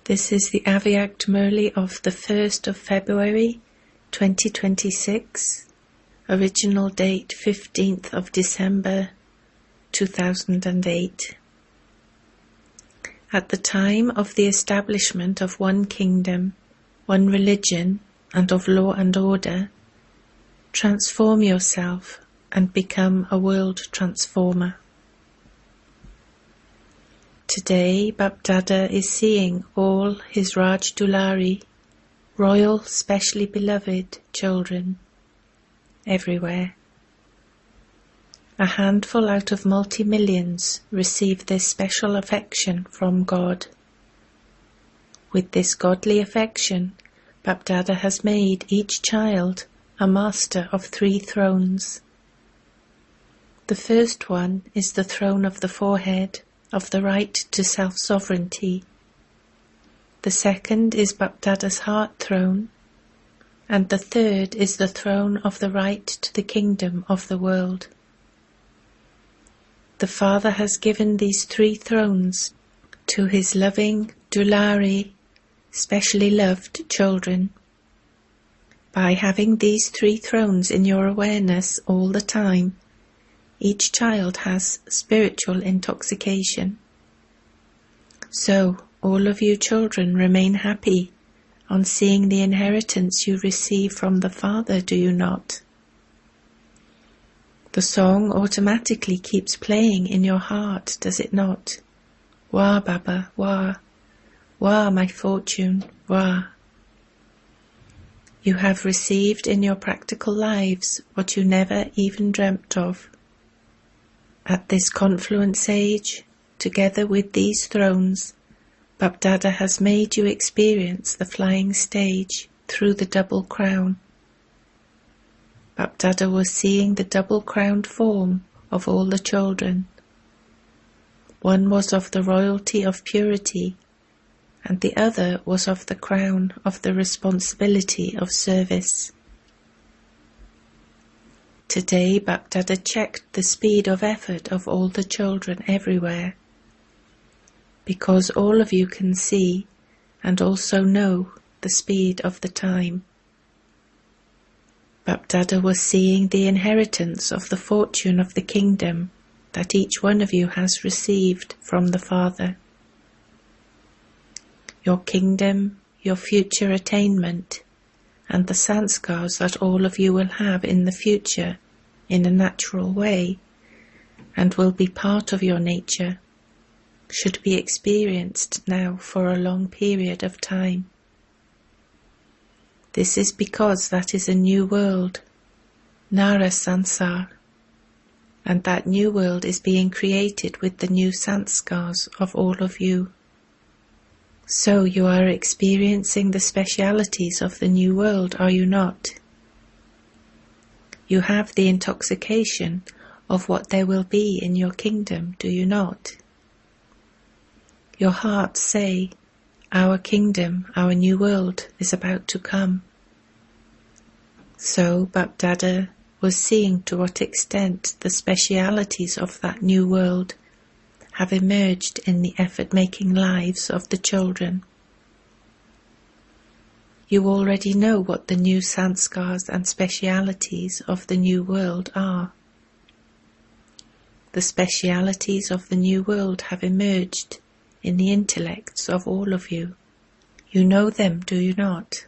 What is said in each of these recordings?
This is the Avyaktha Murli of the 1st of February 2026, original date 15th of December 2008. At the time of the establishment of one kingdom, one religion, and of law and order, transform yourself and become a world transformer. Today, Bapdada is seeing all his Raj Dulari, royal, specially beloved children, everywhere. A handful out of multi-millions receive this special affection from God. With this godly affection, Bapdada has made each child a master of 3 thrones. The first one is the throne of the forehead, of the right to self-sovereignty. The second is Bapdada's heart throne, and the third is the throne of the right to the kingdom of the world. The Father has given these 3 thrones to his loving, Dulari, specially loved children. By having these 3 thrones in your awareness all the time, each child has spiritual intoxication. So, all of you children remain happy on seeing the inheritance you receive from the Father, do you not? The song automatically keeps playing in your heart, does it not? Wah, Baba, wah. Wah, my fortune, wah. You have received in your practical lives what you never even dreamt of. At this confluence age, together with these thrones, Bapdada has made you experience the flying stage through the double crown. Bapdada was seeing the double-crowned form of all the children. One was of the royalty of purity, and the other was of the crown of the responsibility of service. Today, Bapdada checked the speed of effort of all the children everywhere, because all of you can see and also know the speed of the time. Bapdada was seeing the inheritance of the fortune of the kingdom that each one of you has received from the Father. Your kingdom, your future attainment, and the sanskars that all of you will have in the future in a natural way and will be part of your nature, should be experienced now for a long period of time. This is because that is a new world, Nara Sansar, and that new world is being created with the new sanskars of all of you. So you are experiencing the specialities of the new world, are you not? You have the intoxication of what there will be in your kingdom, do you not? Your hearts say, our kingdom, our new world is about to come. So Bapdada was seeing to what extent the specialities of that new world have emerged in the effort-making lives of the children. You already know what the new sanskars and specialities of the new world are. The specialities of the new world have emerged in the intellects of all of you. You know them, do you not?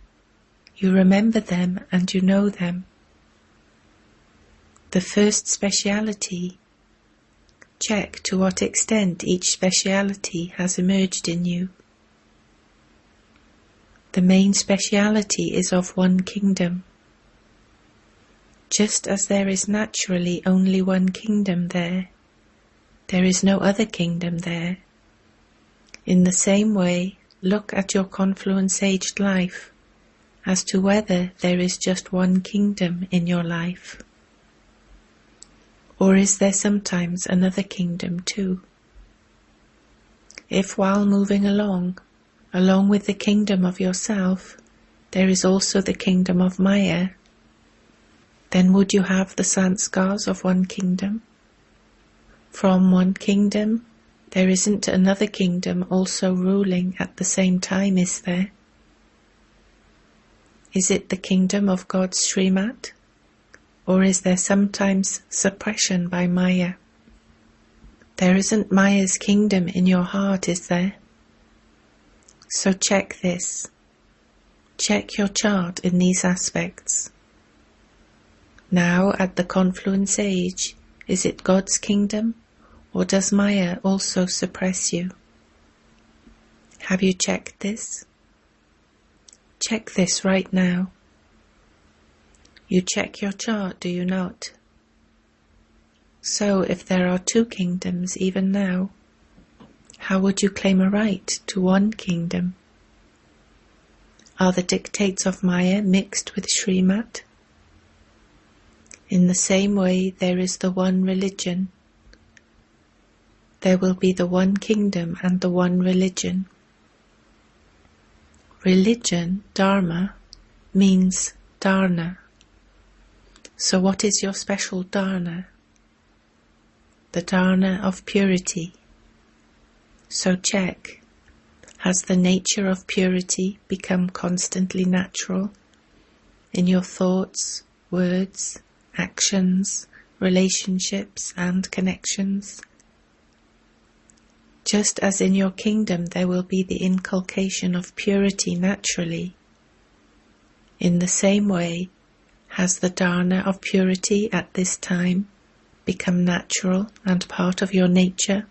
You remember them and you know them. The first speciality. Check to what extent each speciality has emerged in you. The main speciality is of one kingdom. Just as there is naturally only one kingdom there is no other kingdom there. In the same way, look at your confluence-aged life as to whether there is just one kingdom in your life. Or is there sometimes another kingdom too? If while moving along with the kingdom of yourself, there is also the kingdom of Maya, then would you have the sanskars of one kingdom? From one kingdom, There isn't another kingdom also ruling at the same time, is there? Is it the kingdom of God's Srimat? Or is there sometimes suppression by Maya? There isn't Maya's kingdom in your heart, is there? So check this. Check your chart in these aspects. Now, at the confluence age, is it God's kingdom, or does Maya also suppress you? Have you checked this? Check this right now. You check your chart, do you not? So, if there are two kingdoms even now, how would you claim a right to one kingdom? Are the dictates of Maya mixed with Srimat? In the same way, there is the one religion. There will be the one kingdom and the one religion. Religion, dharma, means dharna. So what is your special dharna? The dharna of purity. So check. Has the nature of purity become constantly natural in your thoughts, words, actions, relationships and connections? Just as in your kingdom there will be the inculcation of purity naturally, in the same way has the dharna of purity at this time become natural and part of your nature?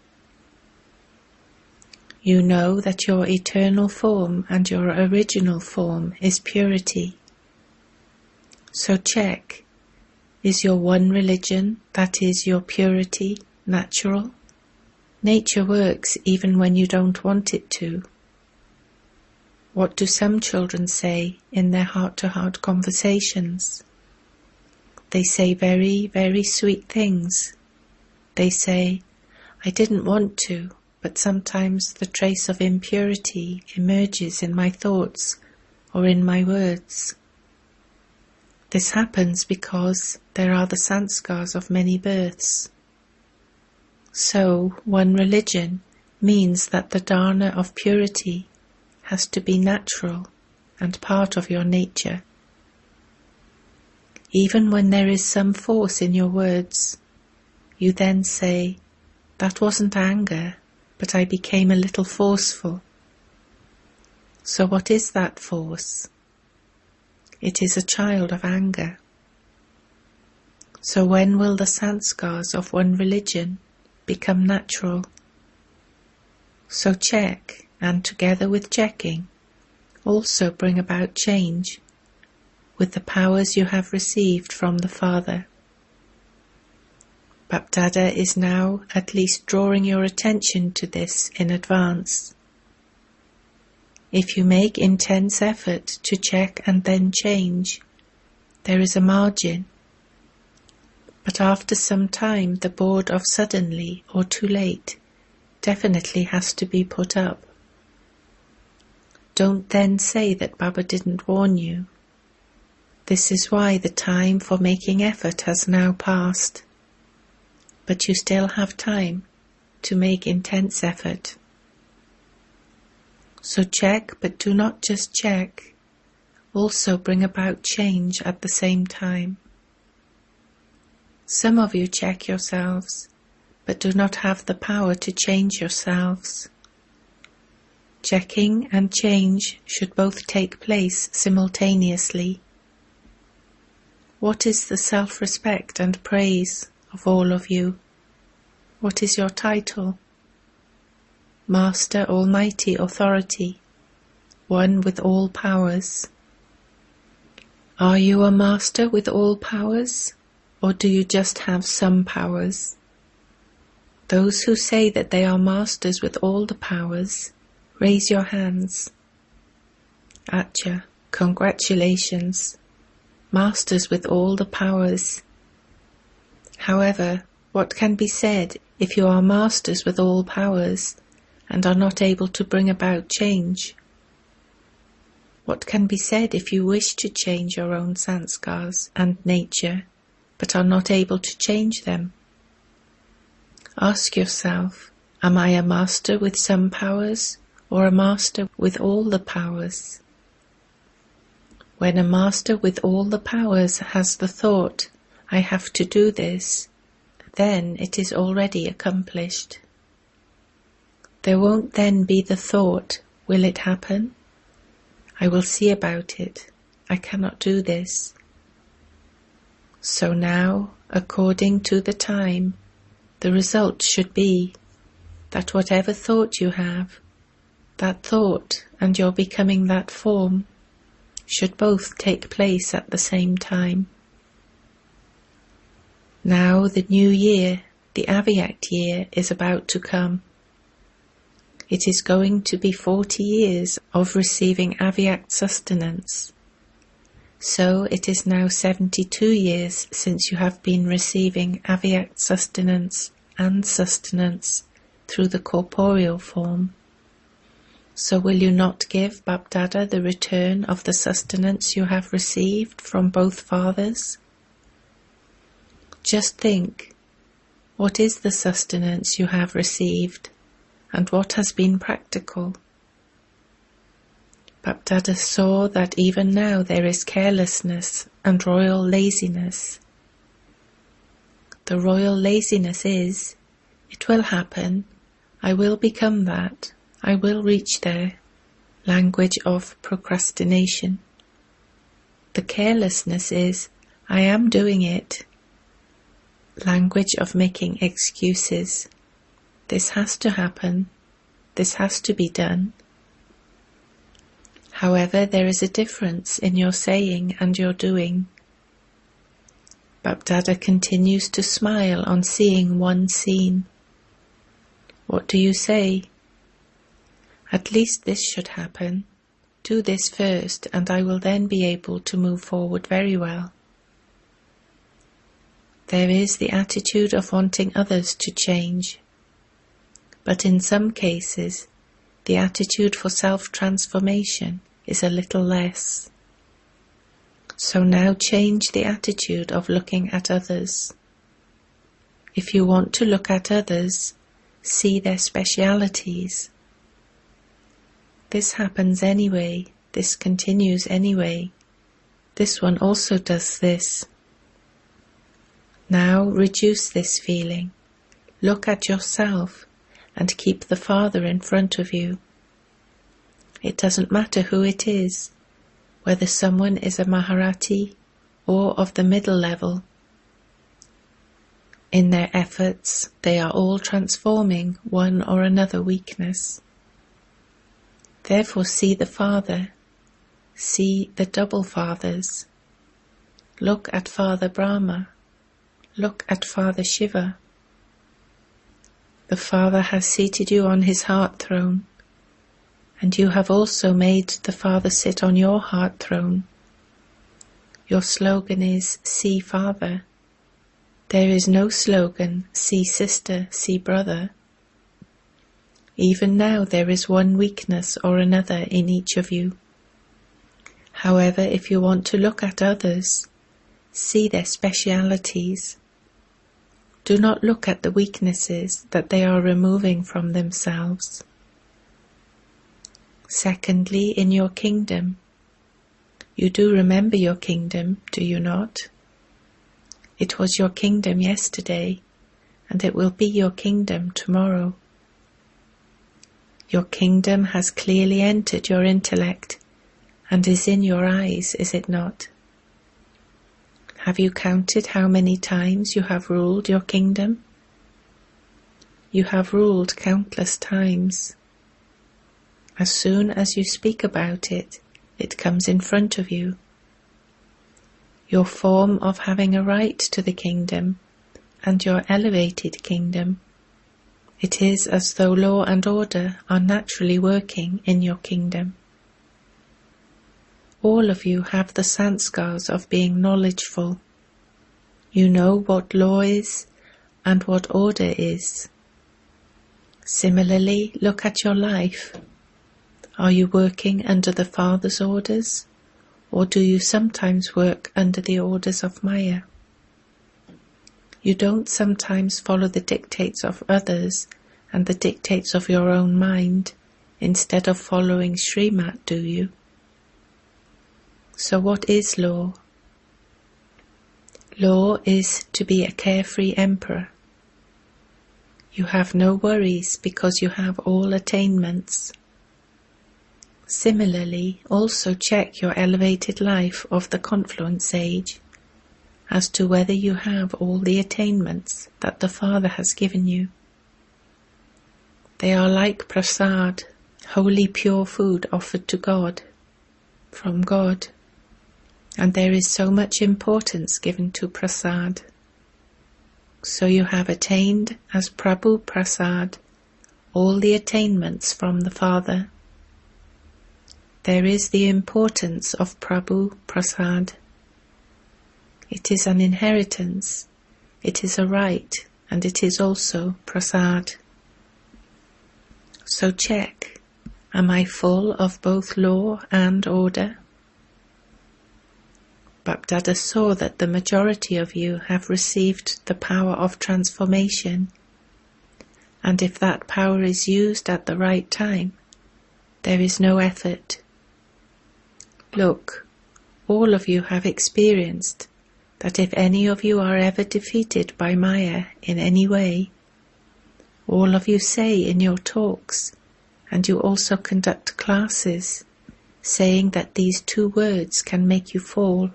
You know that your eternal form and your original form is purity. So check. Is your one religion, that is your purity, natural? Nature works even when you don't want it to. What do some children say in their heart-to-heart conversations? They say very, very sweet things. They say, I didn't want to, but sometimes the trace of impurity emerges in my thoughts or in my words. This happens because there are the sanskars of many births. So, one religion means that the dharna of purity has to be natural and part of your nature. Even when there is some force in your words, you then say, that wasn't anger, but I became a little forceful. So what is that force? It is a child of anger. So when will the sanskars of one religion become natural? So check, and together with checking, also bring about change with the powers you have received from the Father. Bapdada is now at least drawing your attention to this in advance. If you make intense effort to check and then change, there is a margin. But after some time, the board of suddenly or too late definitely has to be put up. Don't then say that Baba didn't warn you. This is why the time for making effort has now passed. But you still have time to make intense effort. So check, but do not just check. Also bring about change at the same time. Some of you check yourselves, but do not have the power to change yourselves. Checking and change should both take place simultaneously. What is the self-respect and praise of all of you? What is your title? Master Almighty Authority, one with all powers. Are you a master with all powers, or do you just have some powers? Those who say that they are masters with all the powers, raise your hands. Acha, congratulations, masters with all the powers. However, what can be said if you are masters with all powers and are not able to bring about change? What can be said if you wish to change your own sanskars and nature, but are not able to change them? Ask yourself, Am I a master with some powers, or a master with all the powers? When a master with all the powers has the thought, I have to do this, then it is already accomplished. There won't then be the thought, will it happen? I will see about it. I cannot do this. So now, according to the time, the result should be that whatever thought you have, that thought and your becoming that form should both take place at the same time. Now the new year, the Avyakt year, is about to come. It is going to be 40 years of receiving Avyakt sustenance. So it is now 72 years since you have been receiving Avyakt sustenance and sustenance through the corporeal form. So will you not give Bapdada the return of the sustenance you have received from both fathers? Just think, what is the sustenance you have received, and what has been practical? Bapdada saw that even now there is carelessness and royal laziness. The royal laziness is, it will happen, I will become that, I will reach there, language of procrastination. The carelessness is, I am doing it, language of making excuses. This has to happen, this has to be done. However, there is a difference in your saying and your doing. Bapdada continues to smile on seeing one scene. What do you say? At least this should happen. Do this first, and I will then be able to move forward very well. There is the attitude of wanting others to change. But in some cases, the attitude for self-transformation is a little less. So now change the attitude of looking at others. If you want to look at others, see their specialities. This happens anyway, this continues anyway. This one also does this. Now reduce this feeling. Look at yourself and keep the Father in front of you. It doesn't matter who it is, whether someone is a Maharati or of the middle level. In their efforts, they are all transforming one or another weakness. Therefore see the Father, see the double Fathers. Look at Father Brahma, look at Father Shiva. The Father has seated you on his heart throne, and you have also made the Father sit on your heart throne. Your slogan is, see Father. There is no slogan, see sister, see brother. Even now there is one weakness or another in each of you. However, if you want to look at others, see their specialities. Do not look at the weaknesses that they are removing from themselves. Secondly, in your kingdom. You do remember your kingdom, do you not? It was your kingdom yesterday, and it will be your kingdom tomorrow. Your kingdom has clearly entered your intellect and is in your eyes, is it not? Have you counted how many times you have ruled your kingdom? You have ruled countless times. As soon as you speak about it, it comes in front of you. Your form of having a right to the kingdom and your elevated kingdom. It is as though law and order are naturally working in your kingdom. All of you have the sanskars of being knowledgeful. You know what law is and what order is. Similarly, look at your life. Are you working under the Father's orders, or do you sometimes work under the orders of Maya? You don't sometimes follow the dictates of others and the dictates of your own mind instead of following Srimat, do you? So what is law? Law is to be a carefree emperor. You have no worries because you have all attainments. Similarly, also check your elevated life of the confluence age as to whether you have all the attainments that the Father has given you. They are like prasad, holy pure food offered to God, from God, and there is so much importance given to prasad. So you have attained as Prabhu Prasad all the attainments from the Father. There is the importance of Prabhu Prasad. It is an inheritance, it is a right, and it is also prasad. So check, am I full of both law and order? Bapdada saw that the majority of you have received the power of transformation, and if that power is used at the right time, there is no effort. Look, all of you have experienced that if any of you are ever defeated by Maya in any way, all of you say in your talks, and you also conduct classes, saying that these 2 words can make you fall,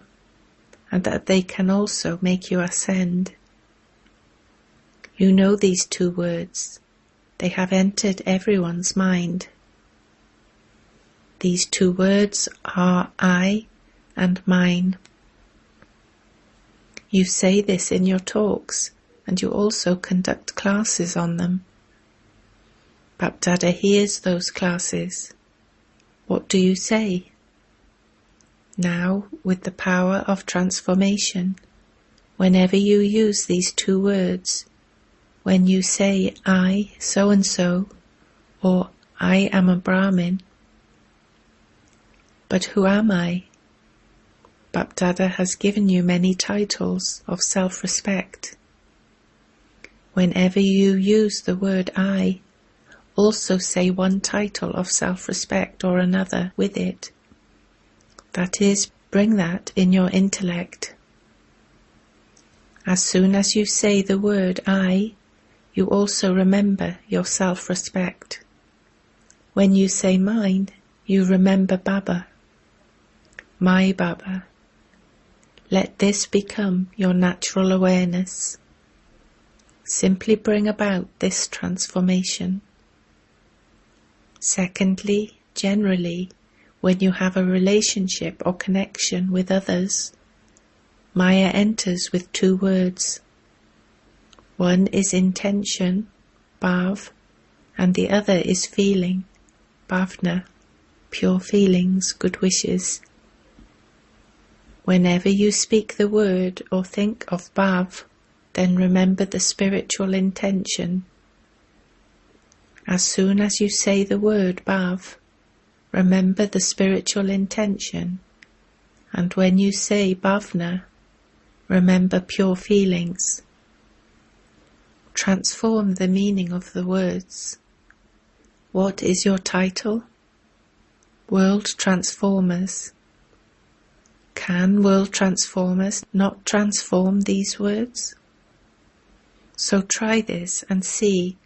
and that they can also make you ascend. You know these 2 words. They have entered everyone's mind. These 2 words are I and mine. You say this in your talks, and you also conduct classes on them. Bapdada hears those classes. What do you say? Now, with the power of transformation, whenever you use these 2 words, when you say I so-and-so, or I am a Brahmin, but who am I? Bapdada has given you many titles of self-respect. Whenever you use the word I, also say one title of self-respect or another with it. That is, bring that in your intellect. As soon as you say the word I, you also remember your self-respect. When you say mine, you remember Baba, my Baba. Let this become your natural awareness. Simply bring about this transformation. Secondly, generally, when you have a relationship or connection with others, Maya enters with 2 words. One is intention, bhav, and the other is feeling, bhavna, pure feelings, good wishes. Whenever you speak the word or think of bhav, then remember the spiritual intention. As soon as you say the word bhav, remember the spiritual intention, and when you say bhavna, remember pure feelings. Transform the meaning of the words. What is your title? World Transformers. Can world transformers not transform these words? So try this and see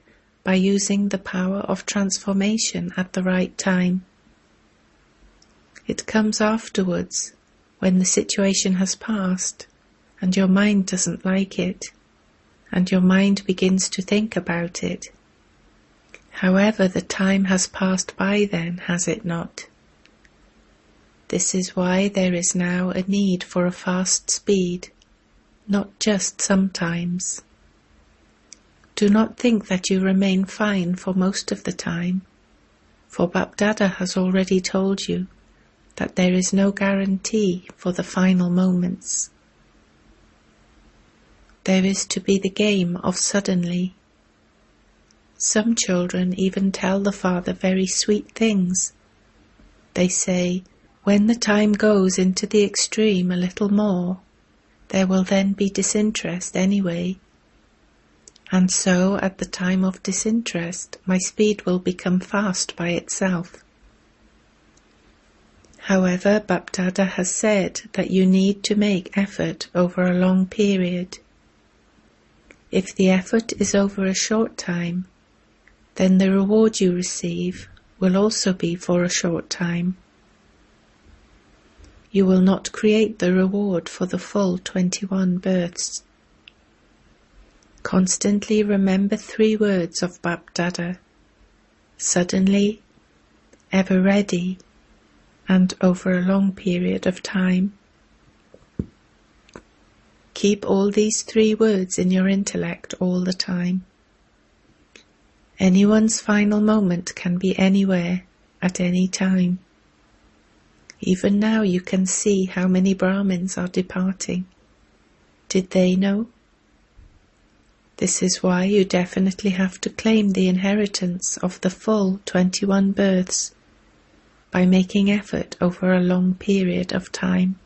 by using the power of transformation at the right time. It comes afterwards, when the situation has passed and your mind doesn't like it, and your mind begins to think about it. However, the time has passed by then, has it not? This is why there is now a need for a fast speed, not just sometimes. Do not think that you remain fine for most of the time, for Bapdada has already told you that there is no guarantee for the final moments. There is to be the game of suddenly. Some children even tell the Father very sweet things. They say, when the time goes into the extreme a little more, there will then be disinterest anyway. And so, at the time of disinterest, my speed will become fast by itself. However, Bapdada has said that you need to make effort over a long period. If the effort is over a short time, then the reward you receive will also be for a short time. You will not create the reward for the full 21 births. Constantly remember 3 words of Bapdada: suddenly, ever ready, and over a long period of time. Keep all these 3 words in your intellect all the time. Anyone's final moment can be anywhere, at any time. Even now you can see how many Brahmins are departing. Did they know? This is why you definitely have to claim the inheritance of the full 21 births by making effort over a long period of time.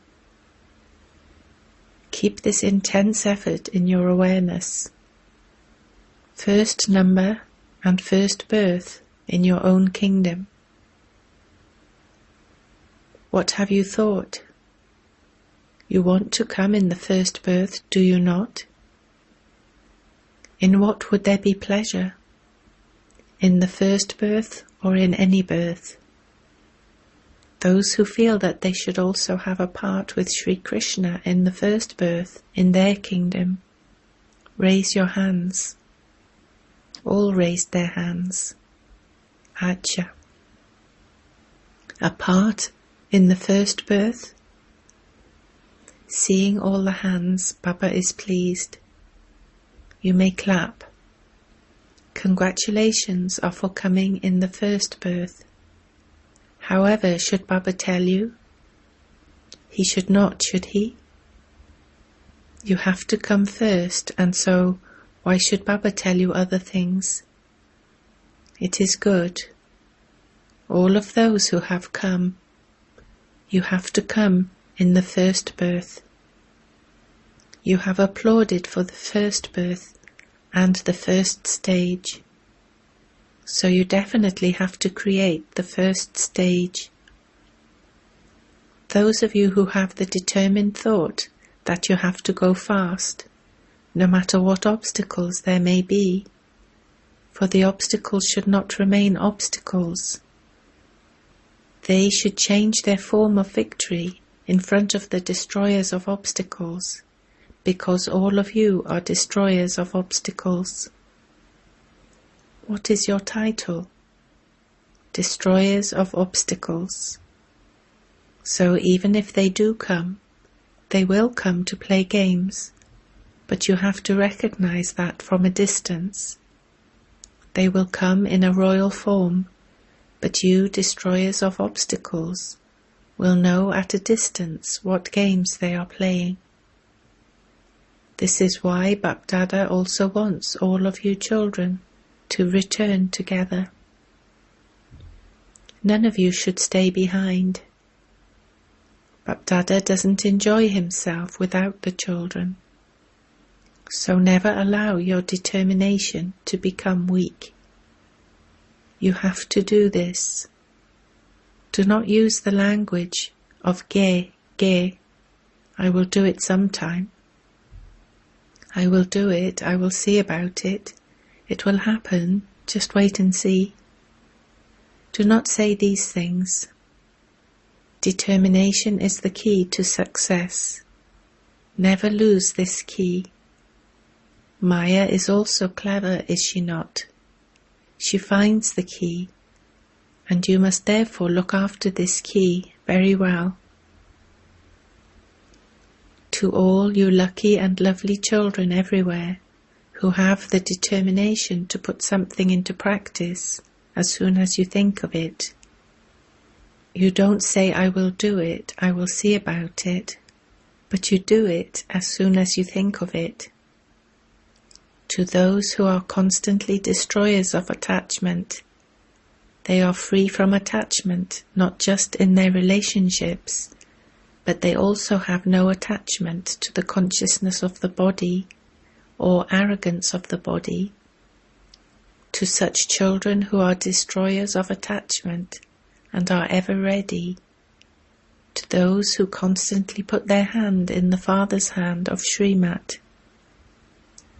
Keep this intense effort in your awareness. First number and first birth in your own kingdom. What have you thought? You want to come in the first birth, do you not? In what would there be pleasure? In the first birth or in any birth? Those who feel that they should also have a part with Sri Krishna in the first birth, in their kingdom, raise your hands. All raised their hands. Acha. A part in the first birth? Seeing all the hands, Baba is pleased. You may clap. Congratulations are for coming in the first birth. However, should Baba tell you? He should not, should he? You have to come first, and so why should Baba tell you other things? It is good. All of those who have come, you have to come in the first birth. You have applauded for the first birth and the first stage. So you definitely have to create the first stage. Those of you who have the determined thought that you have to go fast, no matter what obstacles there may be, for the obstacles should not remain obstacles. They should change their form of victory in front of the destroyers of obstacles, because all of you are destroyers of obstacles. What is your title? Destroyers of obstacles. So even if they do come, they will come to play games, but you have to recognize that from a distance. They will come in a royal form, but you, destroyers of obstacles, will know at a distance what games they are playing. This is why Bapdada also wants all of you children to return together. None of you should stay behind. Bapdada doesn't enjoy himself without the children. So never allow your determination to become weak. You have to do this. Do not use the language of ge, I will do it sometime. I will do it, I will see about it. It will happen, just wait and see. Do not say these things. Determination is the key to success. Never lose this key. Maya is also clever, is she not? She finds the key, and you must therefore look after this key very well. To all you lucky and lovely children everywhere, who have the determination to put something into practice as soon as you think of it. You don't say, I will do it, I will see about it, but you do it as soon as you think of it. To those who are constantly destroyers of attachment, they are free from attachment, not just in their relationships, but they also have no attachment to the consciousness of the body or arrogance of the body, to such children who are destroyers of attachment and are ever ready, to those who constantly put their hand in the Father's hand of Srimat,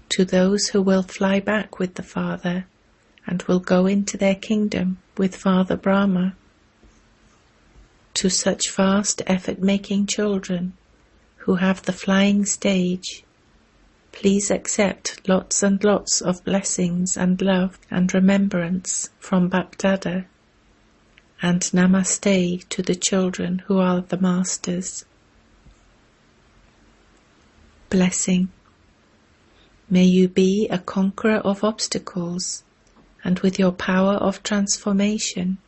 to those who will fly back with the Father and will go into their kingdom with Father Brahma, to such fast effort-making children who have the flying stage, please accept lots and lots of blessings and love and remembrance from Bapdada, and Namaste to the children who are the masters. Blessing. May you be a conqueror of obstacles, and with your power of transformation,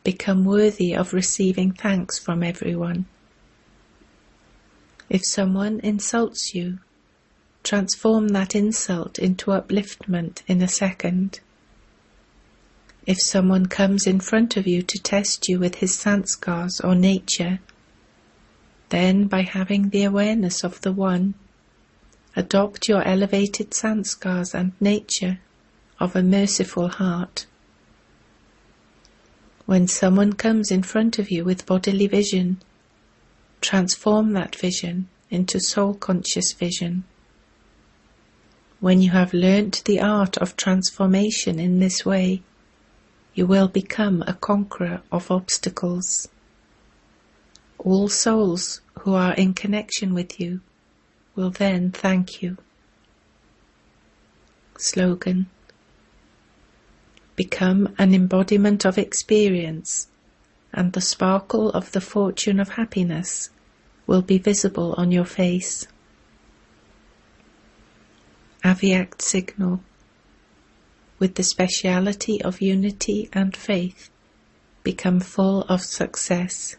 become worthy of receiving thanks from everyone. If someone insults you, transform that insult into upliftment in a second. If someone comes in front of you to test you with his sanskars or nature, then by having the awareness of the One, adopt your elevated sanskars and nature of a merciful heart. When someone comes in front of you with bodily vision, transform that vision into soul-conscious vision. When you have learnt the art of transformation in this way, you will become a conqueror of obstacles. All souls who are in connection with you will then thank you. Slogan. Become an embodiment of experience, and the sparkle of the fortune of happiness will be visible on your face. Avyakt signal. With the speciality of unity and faith, become full of success.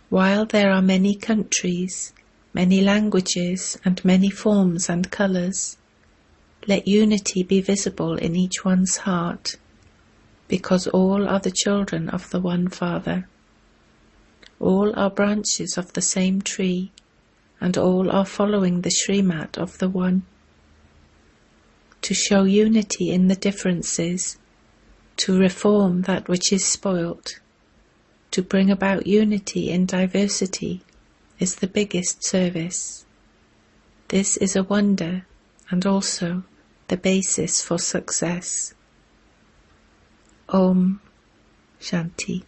While there are many countries, many languages, and many forms and colours, let unity be visible in each one's heart, because all are the children of the One Father. All are branches of the same tree, and all are following the Srimat of the One. To show unity in the differences, to reform that which is spoilt, to bring about unity in diversity is the biggest service. This is a wonder and also the basis for success. Om Shanti.